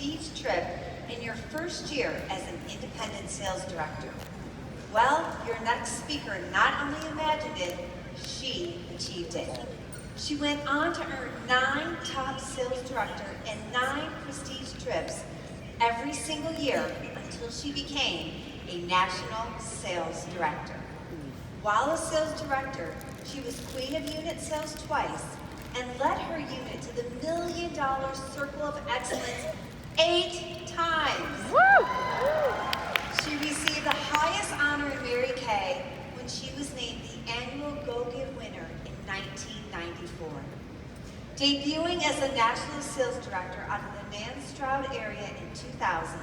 prestige trip in your first year as an independent sales director? Well, your next speaker not only imagined it, she achieved it. She went on to earn 9 top sales director and 9 prestige trips every single year until she became a national sales director. While a sales director, she was queen of unit sales twice and led her unit to the $1 million circle of excellence 8 times. Woo! She received the highest honor in Mary Kay when she was named the annual Go Give winner in 1994. Debuting as a national sales director out of the Manstroud area in 2000,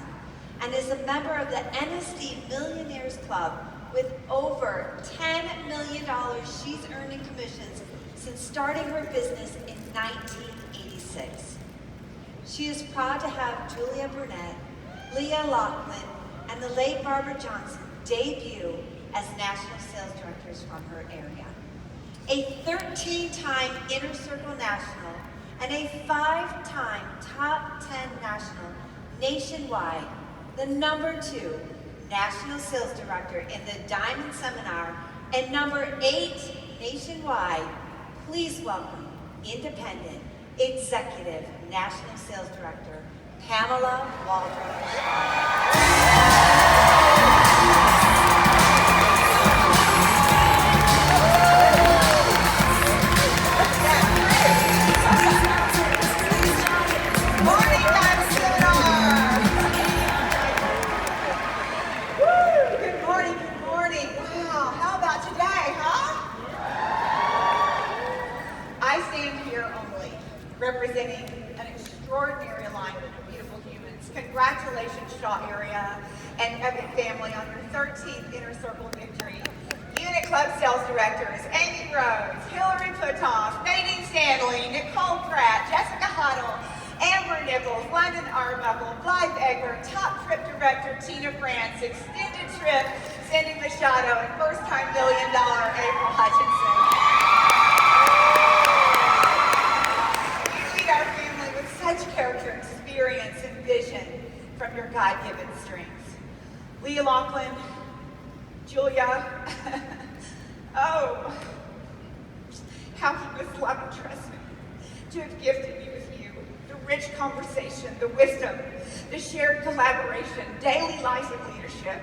and is a member of the NSD Millionaires Club with over $10 million she's earned in commissions since starting her business in 1986. She is proud to have Julia Burnett, Leah Loughlin, and the late Barbara Johnson debut as national sales directors from her area. A 13-time Inner Circle National and a 5-time Top 10 National nationwide, the #2 National Sales Director in the Diamond Seminar, and #8 nationwide. Please welcome Independent Executive National Sales Director, Pamela Waldron. Representing an extraordinary alignment of beautiful humans. Congratulations, Shaw area and Epic family on your 13th Inner Circle victory. Unit Club Sales Directors, Amy Rhodes, Hillary Putoff, Nadine Stanley, Nicole Pratt, Jessica Huddle, Amber Nichols, London Arbuckle, Blythe Egbert, Top Trip Director Tina France, Extended Trip Cindy Machado, and first-time $1 million April Hutchinson. Our family with such character, experience, and vision from your God-given strengths. Leah Loughlin, Julia, oh, how he was loved and trust me to have gifted me with you. The rich conversation, the wisdom, the shared collaboration, daily life of leadership,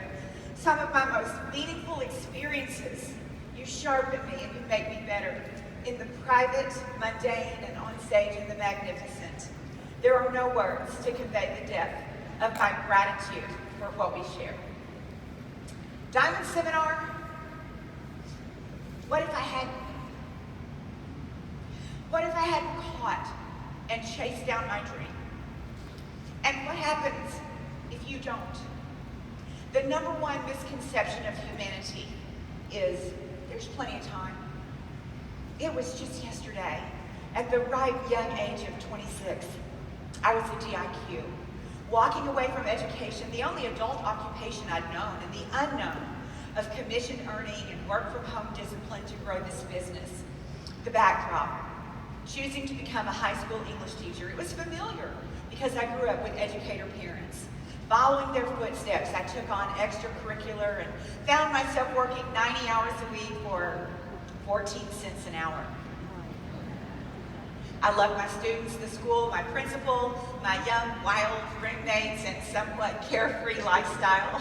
some of my most meaningful experiences. You sharpen me and you make me better. In the private, mundane, and on stage in the magnificent. There are no words to convey the depth of my gratitude for what we share. Diamond Seminar, what if I hadn't caught and chased down my dream? And what happens if you don't? The #1 misconception of humanity is there's plenty of time. It was just yesterday, at the ripe young age of 26, I was a DIQ, walking away from education, the only adult occupation I'd known, and the unknown of commission earning and work from home discipline to grow this business. The backdrop, choosing to become a high school English teacher. It was familiar because I grew up with educator parents. Following their footsteps, I took on extracurricular and found myself working 90 hours a week for 14 cents an hour. I loved my students, the school, my principal, my young, wild roommates, and somewhat carefree lifestyle.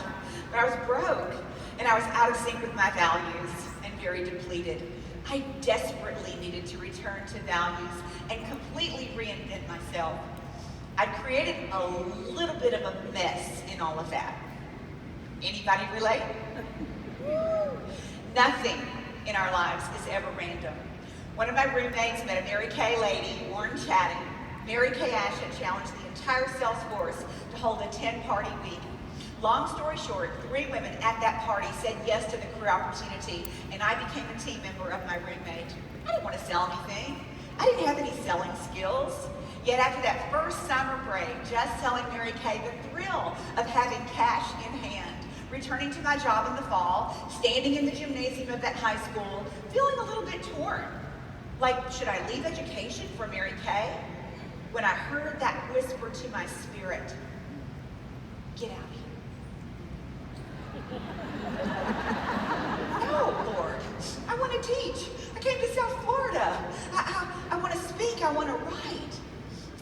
But I was broke, and I was out of sync with my values and very depleted. I desperately needed to return to values and completely reinvent myself. I'd created a little bit of a mess in all of that. Anybody relate? Nothing in our lives is ever random. One of my roommates met a Mary Kay lady, Warren Chatting. Mary Kay Ashett challenged the entire sales force to hold a 10-party week. Long story short, 3 women at that party said yes to the career opportunity, and I became a team member of my roommate. I didn't want to sell anything. I didn't have any selling skills. Yet after that first summer break, just selling Mary Kay, the thrill of having cash in hand, returning to my job in the fall, standing in the gymnasium of that high school, feeling a little bit torn. Like, should I leave education for Mary Kay? when I heard that whisper to my spirit, get out of here. No, Lord, I want to teach. I came to South Florida. I want to speak, I want to write.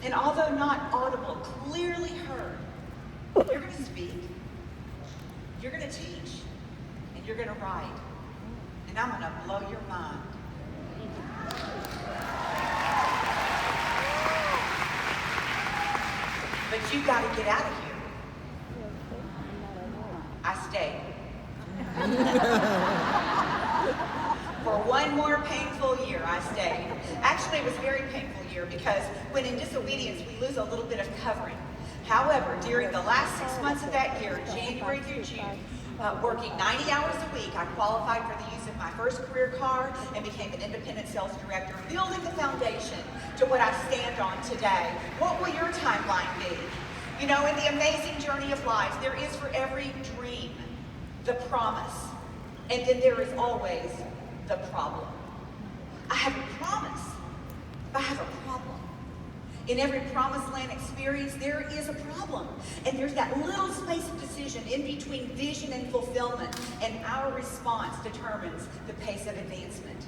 And although not audible, clearly heard, you're going to speak, you're going to teach, and you're going to write. And I'm going to blow your mind. But you got to get out of here. I stayed. For one more painful year, I stayed. Actually, it was a very painful year because when in disobedience, we lose a little bit of covering. However, during the last 6 months of that year, January through June, working 90 hours a week, I qualified for the use of my first career car and became an independent sales director, building the foundation to what I stand on today. What will your timeline be? You know, in the amazing journey of life, there is for every dream the promise, and then there is always the problem. I have a promise, but I have a problem. In every promised land experience, there is a problem. And there's that little space of decision in between vision and fulfillment, and our response determines the pace of advancement.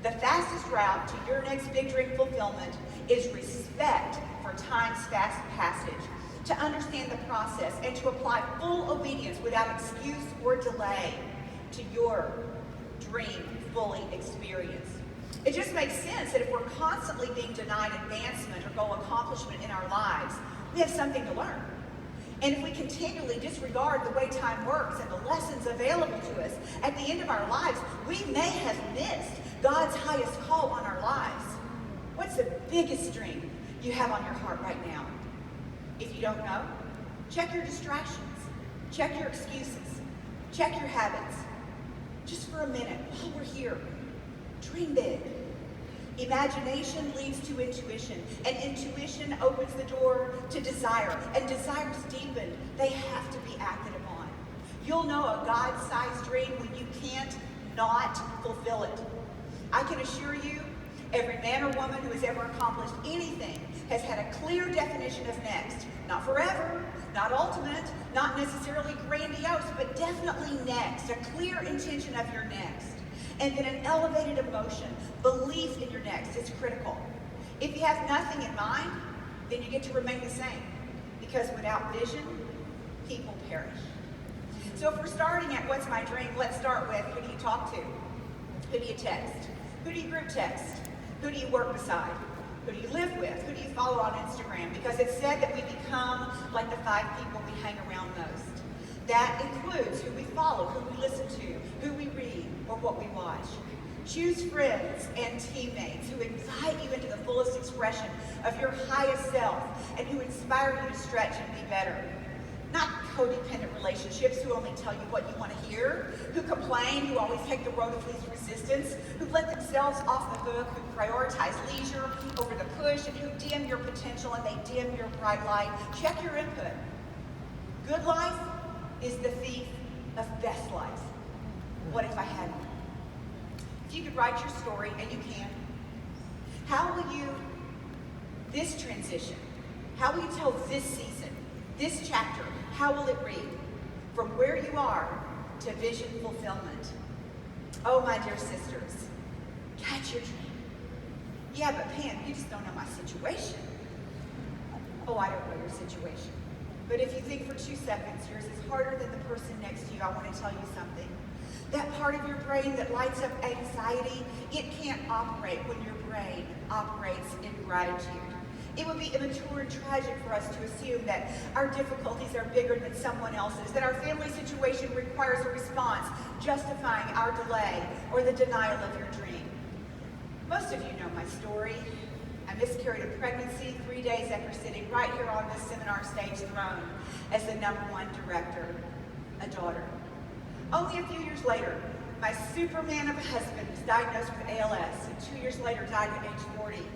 The fastest route to your next big dream fulfillment is respect for time's fast passage, to understand the process and to apply full obedience without excuse or delay to your dream fully experience. It just makes sense that if we're constantly being denied advancement or goal accomplishment in our lives, we have something to learn. And if we continually disregard the way time works and the lessons available to us, at the end of our lives, we may have missed God's highest call on our lives. What's the biggest dream you have on your heart right now? If you don't know, check your distractions, check your excuses, check your habits. Just for a minute, while we're here, dream big. Imagination leads to intuition, and intuition opens the door to desire, and desires deepened, they have to be acted upon. You'll know a God-sized dream when you can't not fulfill it. I can assure you, every man or woman who has ever accomplished anything has had a clear definition of next. Not forever, not ultimate, not necessarily grandiose, but definitely next. A clear intention of your next. And then an elevated emotion, belief in your next is critical. If you have nothing in mind, then you get to remain the same. Because without vision, people perish. So if we're starting at what's my dream, let's start with who do you talk to? Who do you text? Who do you group text? Who do you work beside? Who do you live with? Who do you follow on Instagram? Because it's said that we become like the 5 people we hang around most. That includes who we follow, who we listen to, who we read, or what we watch. Choose friends and teammates who invite you into the fullest expression of your highest self and who inspire you to stretch and be better. Not codependent relationships who only tell you what you want to hear, who complain, who always take the road of least resistance, who let themselves off the hook, who prioritize leisure over the push, and who dim your potential and they dim your bright light. Check your input. Good life is the thief of best life. What if I hadn't? If you could write your story, and you can, how will you, this transition, how will you tell this season, this chapter, how will it read? From where you are to vision fulfillment. Oh, my dear sisters, catch your dream. Yeah, but Pam, you just don't know my situation. Oh, I don't know your situation. But if you think for 2 seconds, yours is harder than the person next to you, I want to tell you something. That part of your brain that lights up anxiety, it can't operate when your brain operates in gratitude. It would be immature and tragic for us to assume that our difficulties are bigger than someone else's, that our family situation requires a response justifying our delay or the denial of your dream. Most of you know my story. I miscarried a pregnancy 3 days after sitting right here on this seminar stage throne as the #1 director, a daughter. Only a few years later, my Superman of a husband was diagnosed with ALS, and 2 years later died at age 40,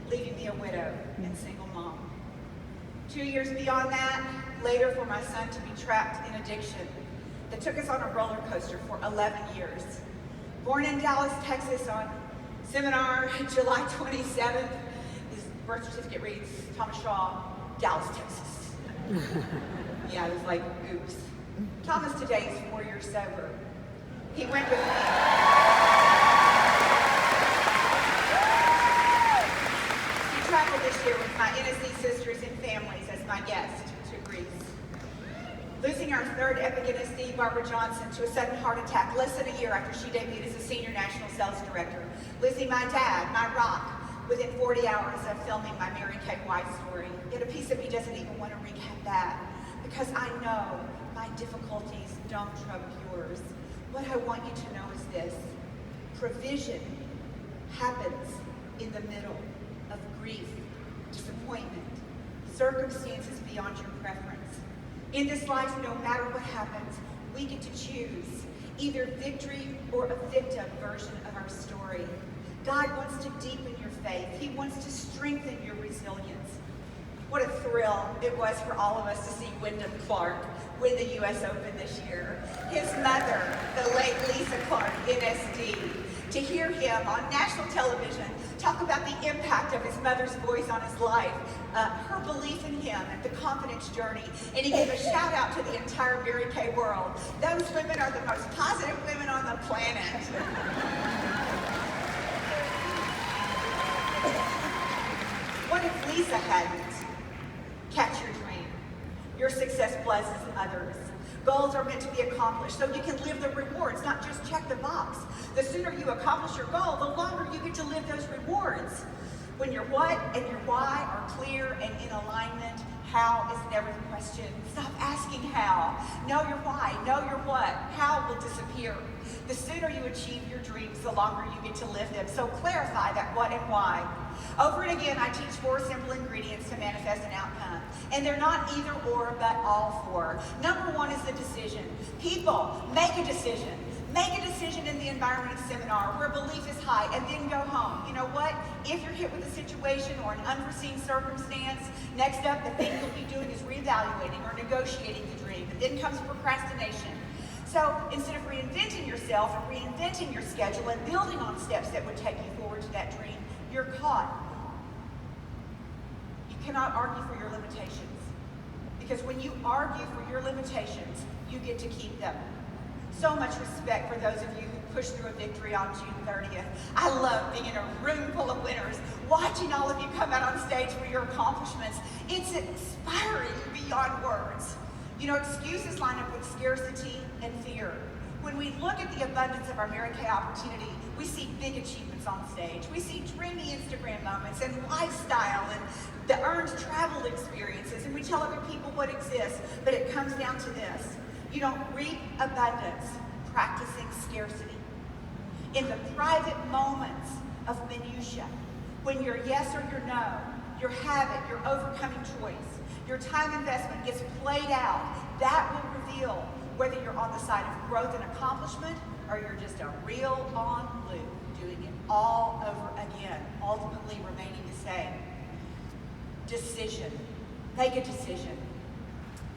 leaving me a widow and single mom. 2 years beyond that, later for my son to be trapped in addiction that took us on a roller coaster for 11 years. Born in Dallas, Texas on Seminar July 27th, his birth certificate reads Thomas Shaw, Dallas, Texas. Yeah, I was like, oops. Thomas today is 4 years sober. He went with me. He traveled this year with my NSD sisters and families as my guest to Greece. Losing our third epic NSD, Barbara Johnson, to a sudden heart attack less than a year after she debuted as a senior national sales director. Losing my dad, my rock, within 40 hours of filming my Mary Kay White story. Yet a piece of me doesn't even want to recap that, because I know my difficulties don't trump yours. What I want you to know is this: provision happens in the middle of grief, disappointment, circumstances beyond your preference. In this life, no matter what happens, we get to choose either victory or a victim version of our story. God wants to deepen your faith. He wants to strengthen your resilience. What a thrill it was for all of us to see Wyndham Clark win the U.S. Open this year. His mother, the late Lisa Clark, NSD, to hear him on national television talk about the impact of his mother's voice on his life, her belief in him, and the confidence journey. And he gave a shout out to the entire Mary Kay world. Those women are the most positive women on the planet. What if Lisa hadn't? Catch your dream. Your success blesses others. Goals are meant to be accomplished so you can live the rewards, not just check the box. The sooner you accomplish your goal, the longer you get to live those rewards. When your what and your why are clear and in alignment, how is never the question. Stop asking how. Know your why, know your what. How will disappear. The sooner you achieve your dreams, the longer you get to live them. So clarify that what and why. Over and again, I teach 4 simple ingredients to manifest an outcome. And they're not either or, but all 4. Number 1 is the decision. People, make a decision. Make a decision in the environment of seminar where belief is high, and then go home. You know what? If you're hit with a situation or an unforeseen circumstance, next up, the thing you'll be doing is reevaluating or negotiating the dream. And then comes procrastination. So instead of reinventing yourself and reinventing your schedule and building on steps that would take you forward to that dream, you're caught. You cannot argue for your limitations. Because when you argue for your limitations, you get to keep them. So much respect for those of you who pushed through a victory on June 30th. I love being in a room full of winners, watching all of you come out on stage for your accomplishments. It's inspiring beyond words. You know, excuses line up with scarcity and fear. When we look at the abundance of our Mary Kay opportunity, we see big achievements on stage. We see dreamy Instagram moments and lifestyle and the earned travel experiences, and we tell other people what exists, but it comes down to this. You don't reap abundance practicing scarcity. In the private moments of minutia, when your yes or your no, your habit, your overcoming choice, your time investment gets played out, that will reveal whether you're on the side of growth and accomplishment or you're just a reel on loop, doing it all over again, ultimately remaining the same. Decision. Make a decision.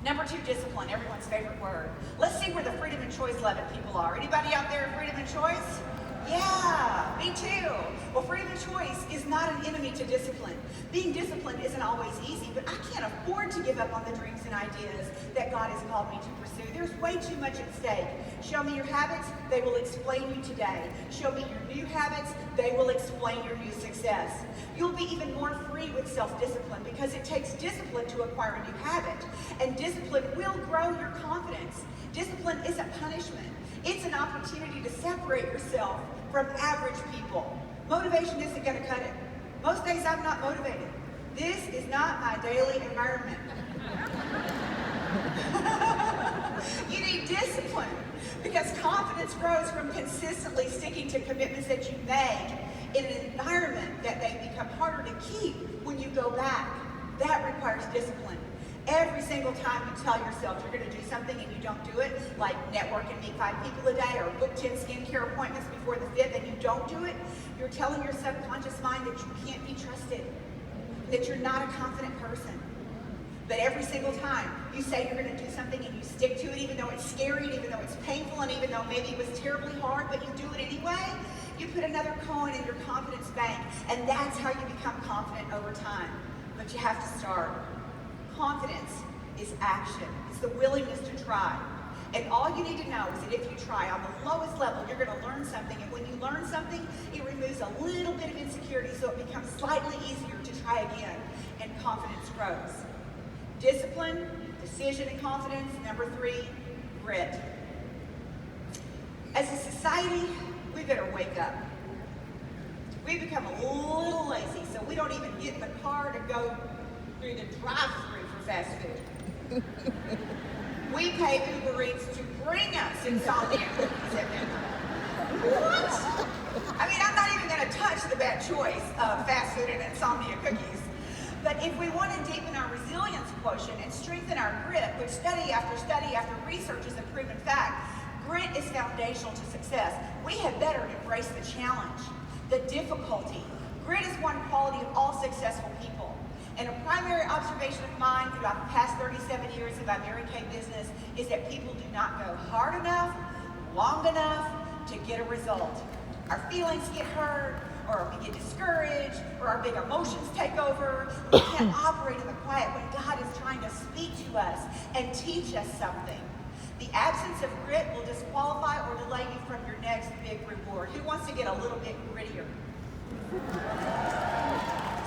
Number 2, discipline, everyone's favorite word. Let's see where the freedom and choice loving people are. Anybody out there freedom and choice? Yeah, me too. Well, freedom of choice is not an enemy to discipline. Being disciplined isn't always easy, but I can't afford to give up on the dreams and ideas that God has called me to pursue. There's way too much at stake. Show me your habits, they will explain you today. Show me your new habits, they will explain your new success. You'll be even more free with self-discipline because it takes discipline to acquire a new habit, and discipline will grow your confidence. Discipline isn't punishment. It's an opportunity to separate yourself from average people. Motivation isn't going to cut it. Most days I'm not motivated. This is not my daily environment. You need discipline because confidence grows from consistently sticking to commitments that you make in an environment that they become harder to keep when you go back. That requires discipline. Every single time you tell yourself you're going to do something and you don't do it, like network and meet 5 people a day or book 10 skincare appointments before the 5th and you don't do it, you're telling your subconscious mind that you can't be trusted, that you're not a confident person. But every single time you say you're going to do something and you stick to it, even though it's scary, and even though it's painful, and even though maybe it was terribly hard, but you do it anyway, You put another coin in your confidence bank, and that's how you become confident over time. But you have to start. Confidence is action. It's the willingness to try. And all you need to know is that if you try on the lowest level, you're going to learn something. And when you learn something, it removes a little bit of insecurity, so it becomes slightly easier to try again, and confidence grows. Discipline, decision, and confidence. Number 3, grit. As a society, we better wake up. We've become a little lazy, so we don't even get in the car to go through the drive-thru for fast food. We pay Uber Eats to bring us insomnia cookies at midnight. What? I mean, I'm not even going to touch the bad choice of fast food and insomnia cookies. But if we want to deepen our resilience quotient and strengthen our grit, which study after research is a proven fact, grit is foundational to success. We had better embrace the challenge, the difficulty. Grit is one quality of all successful people. And a primary observation of mine throughout the past 37 years of my Mary Kay business is that people do not go hard enough, long enough to get a result. Our feelings get hurt, or we get discouraged, or our big emotions take over. We can't operate in the quiet when God is trying to speak to us and teach us something. The absence of grit will disqualify or delay you from your next big reward. Who wants to get a little bit grittier?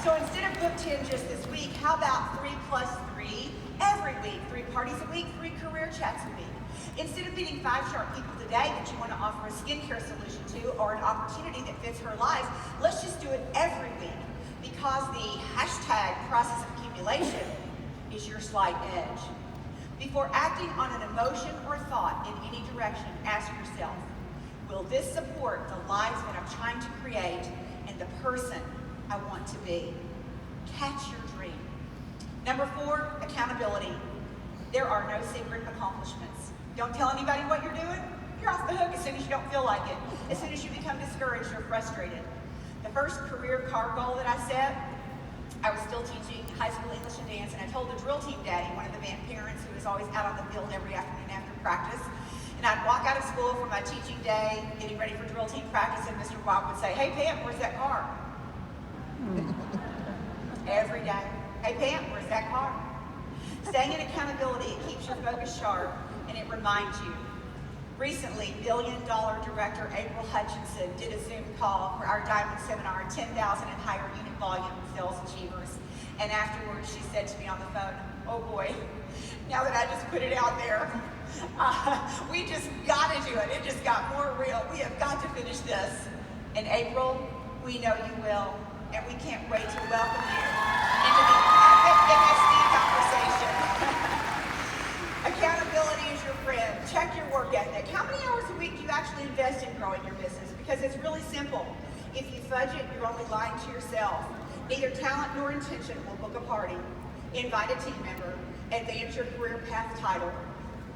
So instead of book 10 just this week, how about 3 plus 3 every week? 3 parties a week, 3 career chats a week. Instead of meeting 5 sharp people today that you want to offer a skincare solution to or an opportunity that fits her life, let's just do it every week, because the hashtag process of accumulation is your slight edge. Before acting on an emotion or thought in any direction, ask yourself, will this support the lives that I'm trying to create and the person I want to be? Catch your dream. Number 4, accountability. There are no secret accomplishments. Don't tell anybody what you're doing. You're off the hook as soon as you don't feel like it. As soon as you become discouraged or frustrated. The first career car goal that I set, I was still teaching high school English and dance, and I told the drill team daddy, one of the band parents who was always out on the field every afternoon after practice, and I'd walk out of school for my teaching day, getting ready for drill team practice, and Mr. Bob would say, "Hey Pam, where's that car?" Every day. "Hey Pam, where's that car?" Staying in accountability, it keeps your focus sharp, and it reminds you. Recently, billion-dollar director April Hutchinson did a Zoom call for our Diamond Seminar, 10,000 and higher unit volume sales achievers. And afterwards, she said to me on the phone, "Oh boy, now that I just put it out there, we just got to do it. It just got more real. We have got to finish this." And April, we know you will, and we can't wait to welcome you into the epic NSD conversation. Accountability is your friend. Check your work ethic. How many hours a week do you actually invest in growing your business? Because it's really simple. If you fudge it, you're only lying to yourself. Neither talent nor intention will book a party, invite a team member, advance your career path title.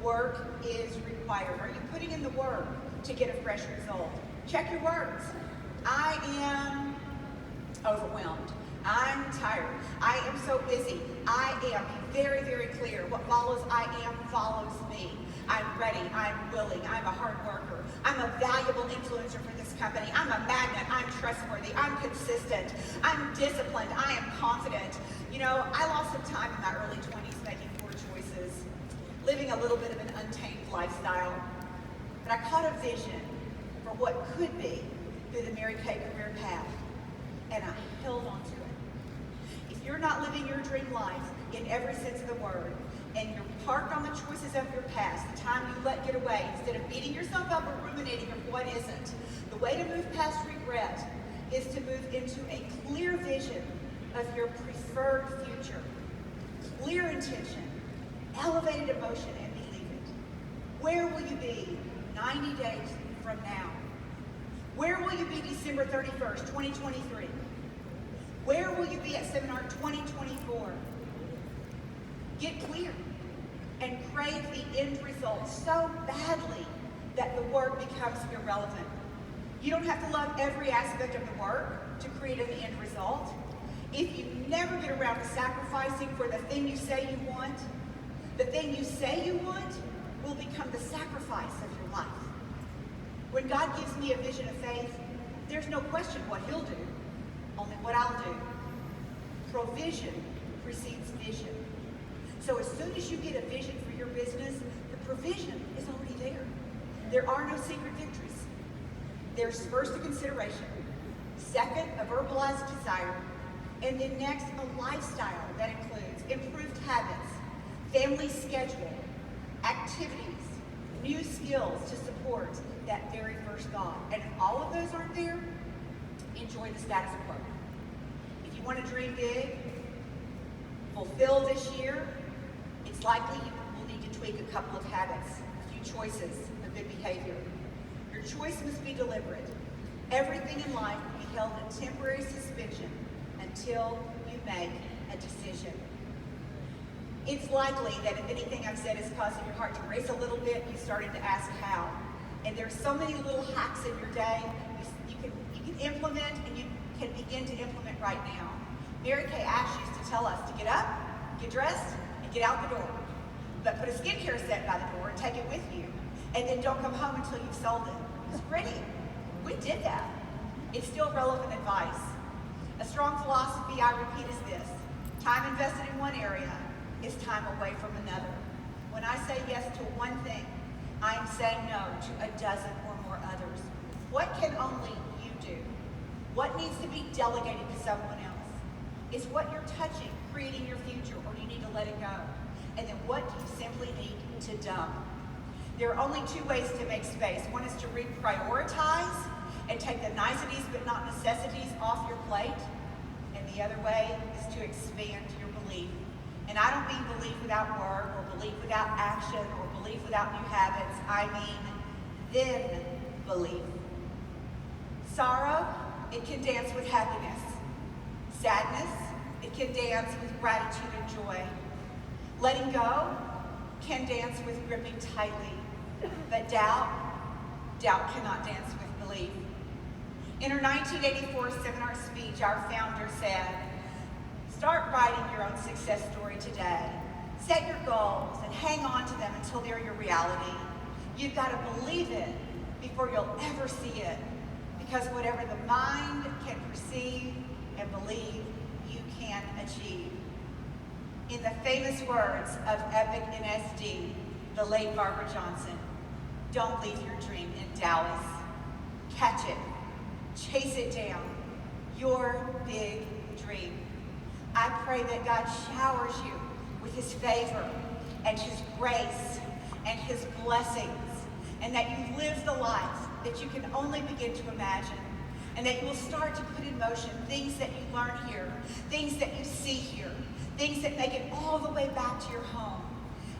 Work is required. Are you putting in the work to get a fresh result? Check your words. I am overwhelmed. I'm tired. I am so busy. I am. Be very, very clear. What follows I am follows me. I'm ready. I'm willing. I'm a hard worker. I'm a valuable influencer for this company. I'm a magnet. I'm trustworthy. I'm consistent. I'm disciplined. I am confident. You know, I lost some time in my early 20s making poor choices, living a little bit of an untamed lifestyle. But I caught a vision for what could be through the Mary Kay career path, and I held on to it. If you're not living your dream life in every sense of the word, and you're parked on the choices of your past, the time you let get away, instead of beating yourself up or ruminating on what isn't, the way to move past regret is to move into a clear vision of your preferred future, clear intention, elevated emotion, and believe it. Where will you be 90 days from now? Where will you be December 31st, 2023? Where will you be at Seminar 2024? Get clear and crave the end result so badly that the work becomes irrelevant. You don't have to love every aspect of the work to create an end result. If you never get around to sacrificing for the thing you say you want, the thing you say you want will become the sacrifice of your life. When God gives me a vision of faith, There's no question what he'll do, only what I'll do. Provision precedes vision. So as soon as you get a vision for your business, the provision is already there. There are no secret victories. There's first a consideration, second a verbalized desire, and then next a lifestyle that includes improved habits, family schedule, activities, new skills to support that very first thought. And if all of those aren't there, enjoy the status quo. If you want to dream big, fulfill this year, it's likely you will need to tweak a couple of habits, a few choices of good behavior. Your choice must be deliberate. Everything in life will be held in temporary suspension until you make a decision. It's likely that if anything I've said is causing your heart to race a little bit, you started to ask how. And there's so many little hacks in your day you can implement, and you can begin to implement right now. Mary Kay Ash used to tell us to get up, get dressed, and get out the door. But put a skincare set by the door and take it with you. And then don't come home until you've sold it. It's pretty. We did that. It's still relevant advice. A strong philosophy I repeat is this: time invested in one area is time away from another. When I say yes to one thing, I am saying no to a dozen or more others. What can only you do? What needs to be delegated to someone else? Is what you're touching creating your future, or do you need to let it go? And then what do you simply need to dump? There are only two ways to make space. One is to reprioritize and take the niceties but not necessities off your plate. And the other way is to expand your belief. And I don't mean belief without work, or belief without action, or belief without new habits. I mean then belief. Sorrow, it can dance with happiness. Sadness, it can dance with gratitude and joy. Letting go can dance with gripping tightly. But doubt cannot dance with belief. In her 1984 seminar speech, our founder said, start writing your own success story today. Set your goals and hang on to them until they're your reality. You've got to believe it before you'll ever see it. Because whatever the mind can perceive and believe, you can achieve. In the famous words of epic NSD, the late Barbara Johnson, don't leave your dream in Dallas. Catch it. Chase it down. Your big dream. I pray that God showers you with his favor and his grace and his blessings, and that you live the life that you can only begin to imagine, and that you will start to put in motion things that you learn here, things that you see here, things that make it all the way back to your home,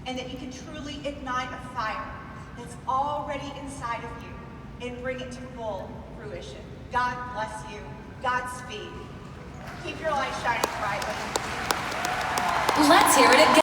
and that you can truly ignite a fire that's already inside of you and bring it to full fruition. God bless you. Godspeed. Keep your light shining brightly. Let's hear it again.